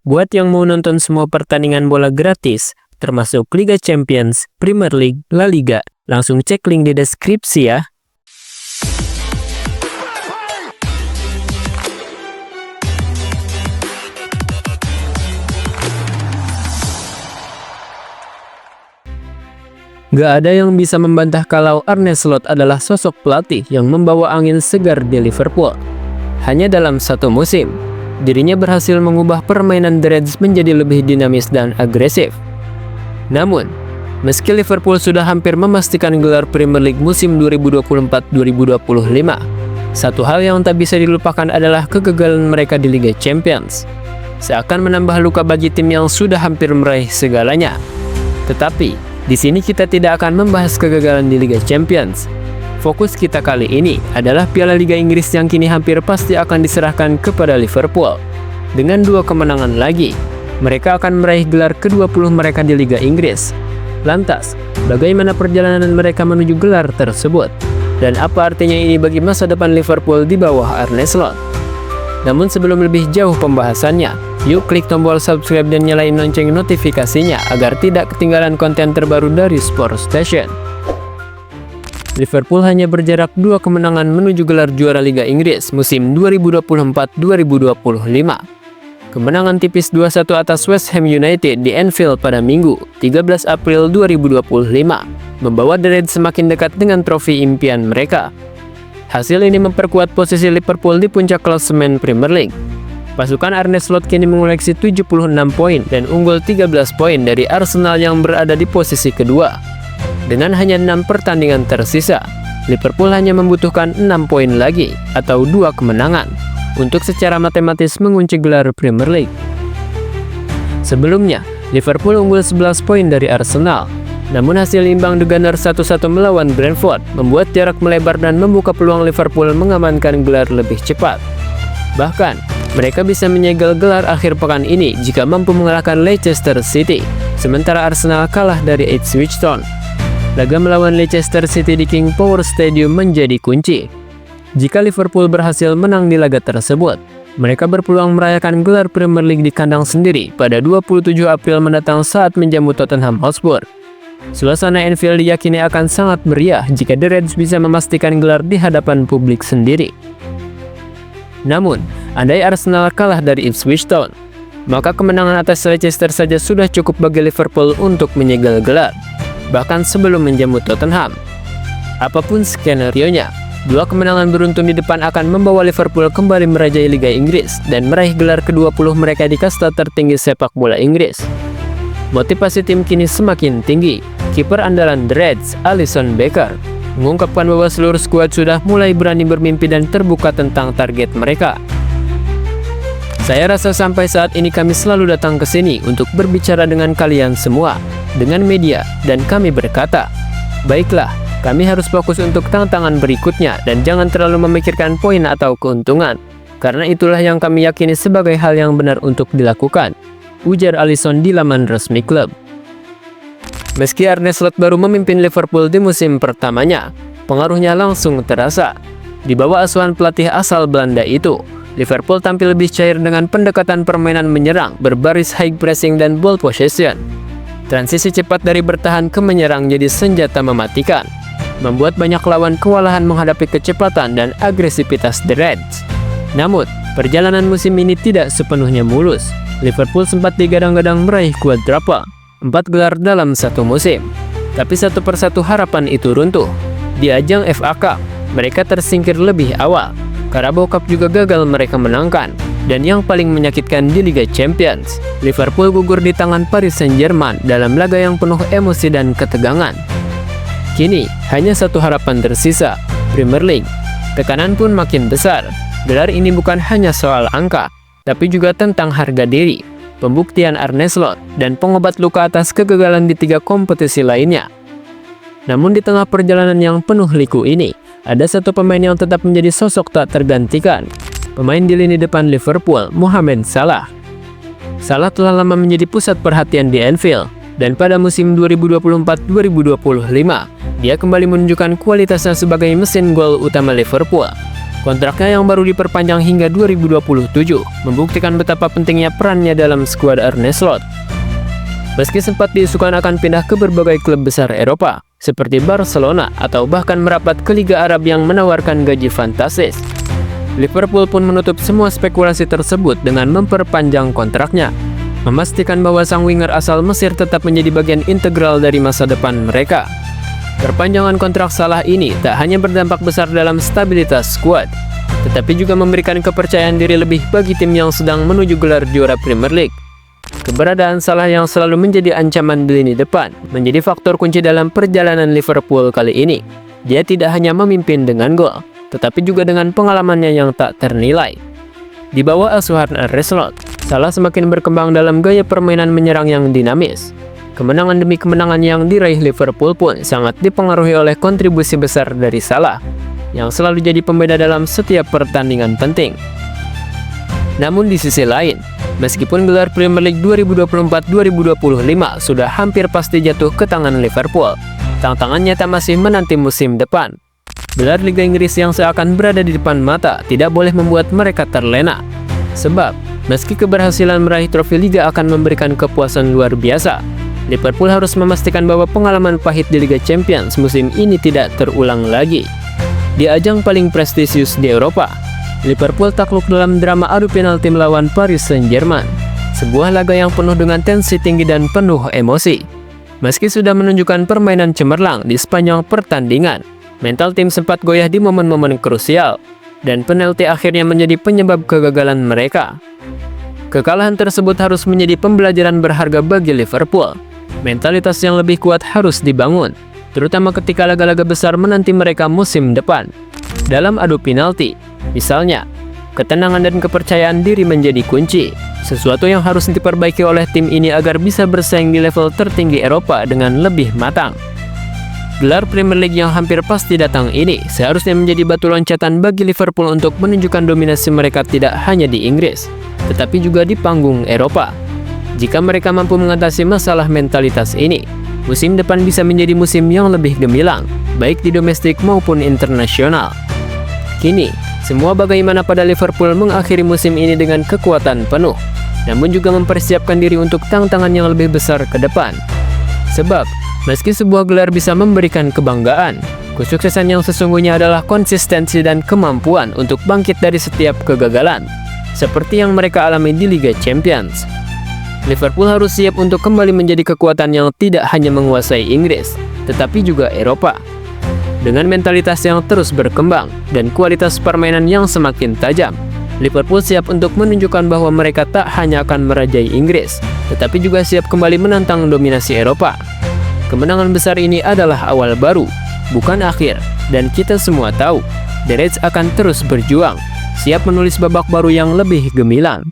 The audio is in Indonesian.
Buat yang mau nonton semua pertandingan bola gratis, termasuk Liga Champions, Premier League, La Liga, langsung cek link di deskripsi ya. Gak ada yang bisa membantah kalau Arne Slot adalah sosok pelatih yang membawa angin segar di Liverpool. Hanya dalam satu musim, dirinya berhasil mengubah permainan The Reds menjadi lebih dinamis dan agresif. Namun, meski Liverpool sudah hampir memastikan gelar Premier League musim 2024-2025, satu hal yang tak bisa dilupakan adalah kegagalan mereka di Liga Champions. Seakan menambah luka bagi tim yang sudah hampir meraih segalanya. Tetapi, di sini kita tidak akan membahas kegagalan di Liga Champions. Fokus kita kali ini adalah Piala Liga Inggris yang kini hampir pasti akan diserahkan kepada Liverpool. Dengan 2 kemenangan lagi, mereka akan meraih gelar ke-20 mereka di Liga Inggris. Lantas, bagaimana perjalanan mereka menuju gelar tersebut? Dan apa artinya ini bagi masa depan Liverpool di bawah Arne Slot? Namun sebelum lebih jauh pembahasannya, yuk klik tombol subscribe dan nyalain lonceng notifikasinya agar tidak ketinggalan konten terbaru dari Sport Station. Liverpool hanya berjarak 2 kemenangan menuju gelar juara Liga Inggris musim 2024-2025. Kemenangan tipis 2-1 atas West Ham United di Anfield pada Minggu, 13 April 2025, membawa The Reds semakin dekat dengan trofi impian mereka. Hasil ini memperkuat posisi Liverpool di puncak klasemen Premier League. Pasukan Arne Slot kini mengoleksi 76 poin dan unggul 13 poin dari Arsenal yang berada di posisi kedua. Dengan hanya 6 pertandingan tersisa, Liverpool hanya membutuhkan 6 poin lagi atau 2 kemenangan untuk secara matematis mengunci gelar Premier League. Sebelumnya, Liverpool unggul 11 poin dari Arsenal. Namun hasil imbang The Gunners 1-1 melawan Brentford membuat jarak melebar dan membuka peluang Liverpool mengamankan gelar lebih cepat. Bahkan, mereka bisa menyegel gelar akhir pekan ini jika mampu mengalahkan Leicester City, sementara Arsenal kalah dari Ipswich Town. Laga melawan Leicester City di King Power Stadium menjadi kunci. Jika Liverpool berhasil menang di laga tersebut, mereka berpeluang merayakan gelar Premier League di kandang sendiri pada 27 April mendatang saat menjamu Tottenham Hotspur. Suasana Anfield diyakini akan sangat meriah jika The Reds bisa memastikan gelar di hadapan publik sendiri. Namun, andai Arsenal kalah dari Ipswich Town, maka kemenangan atas Leicester saja sudah cukup bagi Liverpool untuk menyegel gelar, bahkan sebelum menjamu Tottenham. Apapun skenarionya, 2 kemenangan beruntun di depan akan membawa Liverpool kembali merajai Liga Inggris dan meraih gelar ke-20 mereka di kasta tertinggi sepak bola Inggris. Motivasi tim kini semakin tinggi. Kiper andalan The Reds, Alisson Becker, mengungkapkan bahwa seluruh skuad sudah mulai berani bermimpi dan terbuka tentang target mereka. Saya rasa sampai saat ini kami selalu datang ke sini untuk berbicara dengan kalian semua, dengan media, dan kami berkata, baiklah, kami harus fokus untuk tantangan berikutnya dan jangan terlalu memikirkan poin atau keuntungan, karena itulah yang kami yakini sebagai hal yang benar untuk dilakukan, ujar Alisson di laman resmi klub. Meski Arne Slot baru memimpin Liverpool di musim pertamanya, pengaruhnya langsung terasa. Di bawah asuhan pelatih asal Belanda itu, Liverpool tampil lebih cair dengan pendekatan permainan menyerang, berbaris high pressing dan ball possession. Transisi cepat dari bertahan ke menyerang jadi senjata mematikan, membuat banyak lawan kewalahan menghadapi kecepatan dan agresivitas The Reds. Namun, perjalanan musim ini tidak sepenuhnya mulus. Liverpool sempat digadang-gadang meraih quadruple, 4 gelar dalam satu musim. Tapi satu persatu harapan itu runtuh. Di ajang FA Cup, mereka tersingkir lebih awal. Carabao Cup juga gagal mereka menangkan. Dan yang paling menyakitkan di Liga Champions, Liverpool gugur di tangan Paris Saint-Germain dalam laga yang penuh emosi dan ketegangan. Kini, hanya satu harapan tersisa, Premier League. Tekanan pun makin besar. Gelar ini bukan hanya soal angka, tapi juga tentang harga diri, pembuktian Arne Slot, dan pengobat luka atas kegagalan di 3 kompetisi lainnya. Namun di tengah perjalanan yang penuh liku ini, ada satu pemain yang tetap menjadi sosok tak tergantikan. Pemain di lini depan Liverpool, Mohamed Salah. Salah telah lama menjadi pusat perhatian di Anfield, dan pada musim 2024-2025, dia kembali menunjukkan kualitasnya sebagai mesin gol utama Liverpool. Kontraknya yang baru diperpanjang hingga 2027 membuktikan betapa pentingnya perannya dalam skuad Arne Slot. Meski sempat diisukan akan pindah ke berbagai klub besar Eropa, seperti Barcelona atau bahkan merapat ke Liga Arab yang menawarkan gaji fantastis, Liverpool pun menutup semua spekulasi tersebut dengan memperpanjang kontraknya, memastikan bahwa sang winger asal Mesir tetap menjadi bagian integral dari masa depan mereka. Perpanjangan kontrak Salah ini tak hanya berdampak besar dalam stabilitas skuad, tetapi juga memberikan kepercayaan diri lebih bagi tim yang sedang menuju gelar juara Premier League. Keberadaan Salah yang selalu menjadi ancaman di lini depan menjadi faktor kunci dalam perjalanan Liverpool kali ini. Dia tidak hanya memimpin dengan gol, tetapi juga dengan pengalamannya yang tak ternilai. Di bawah asuhan Arne Slot, Salah semakin berkembang dalam gaya permainan menyerang yang dinamis. Kemenangan demi kemenangan yang diraih Liverpool pun sangat dipengaruhi oleh kontribusi besar dari Salah, yang selalu jadi pembeda dalam setiap pertandingan penting. Namun di sisi lain, meskipun gelar Premier League 2024-2025 sudah hampir pasti jatuh ke tangan Liverpool, tantangan nyata masih menanti musim depan. Gelar Liga Inggris yang seakan berada di depan mata tidak boleh membuat mereka terlena. Sebab, meski keberhasilan meraih trofi Liga akan memberikan kepuasan luar biasa, Liverpool harus memastikan bahwa pengalaman pahit di Liga Champions musim ini tidak terulang lagi. Di ajang paling prestisius di Eropa, Liverpool takluk dalam drama adu penalti melawan Paris Saint-Germain, sebuah laga yang penuh dengan tensi tinggi dan penuh emosi. Meski sudah menunjukkan permainan cemerlang di sepanjang pertandingan, mental tim sempat goyah di momen-momen krusial, dan penalti akhirnya menjadi penyebab kegagalan mereka. Kekalahan tersebut harus menjadi pembelajaran berharga bagi Liverpool. Mentalitas yang lebih kuat harus dibangun, terutama ketika laga-laga besar menanti mereka musim depan. Dalam adu penalti, misalnya, ketenangan dan kepercayaan diri menjadi kunci, sesuatu yang harus diperbaiki oleh tim ini agar bisa bersaing di level tertinggi Eropa dengan lebih matang. Gelar Premier League yang hampir pasti datang ini seharusnya menjadi batu loncatan bagi Liverpool untuk menunjukkan dominasi mereka tidak hanya di Inggris, tetapi juga di panggung Eropa. Jika mereka mampu mengatasi masalah mentalitas ini, musim depan bisa menjadi musim yang lebih gemilang, baik di domestik maupun internasional. Kini, semua bagaimana pada Liverpool mengakhiri musim ini dengan kekuatan penuh, namun juga mempersiapkan diri untuk tantangan yang lebih besar ke depan. Sebab, meski sebuah gelar bisa memberikan kebanggaan, kesuksesan yang sesungguhnya adalah konsistensi dan kemampuan untuk bangkit dari setiap kegagalan, seperti yang mereka alami di Liga Champions. Liverpool harus siap untuk kembali menjadi kekuatan yang tidak hanya menguasai Inggris, tetapi juga Eropa. Dengan mentalitas yang terus berkembang dan kualitas permainan yang semakin tajam, Liverpool siap untuk menunjukkan bahwa mereka tak hanya akan merajai Inggris, tetapi juga siap kembali menantang dominasi Eropa. Kemenangan besar ini adalah awal baru, bukan akhir, dan kita semua tahu, The Reds akan terus berjuang, siap menulis babak baru yang lebih gemilang.